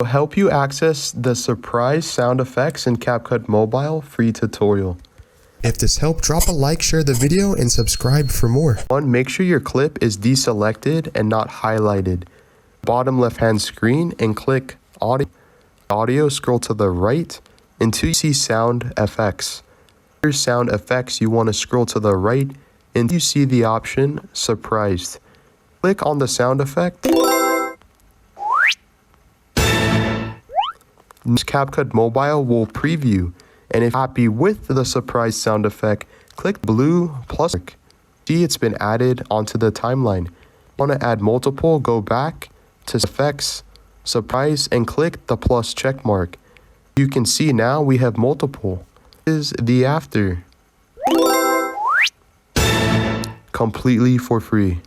will help you access the surprise sound effects in Capcut Mobile free tutorial. If this helped, drop a like, share the video, and subscribe for more. 1. Make sure your clip is deselected and not highlighted. Bottom left hand screen and click audio, scroll to the right until you see sound effects. Under sound effects, you want to scroll to the right until you see the option surprised. Click on the sound effect. Capcut Mobile will preview, and if you're happy with the surprise sound effect, click blue plus. See it's been added onto the timeline. Want to add multiple, go back to effects, surprise, and click the plus check mark. You can see now we have multiple. This is the after. Completely for free.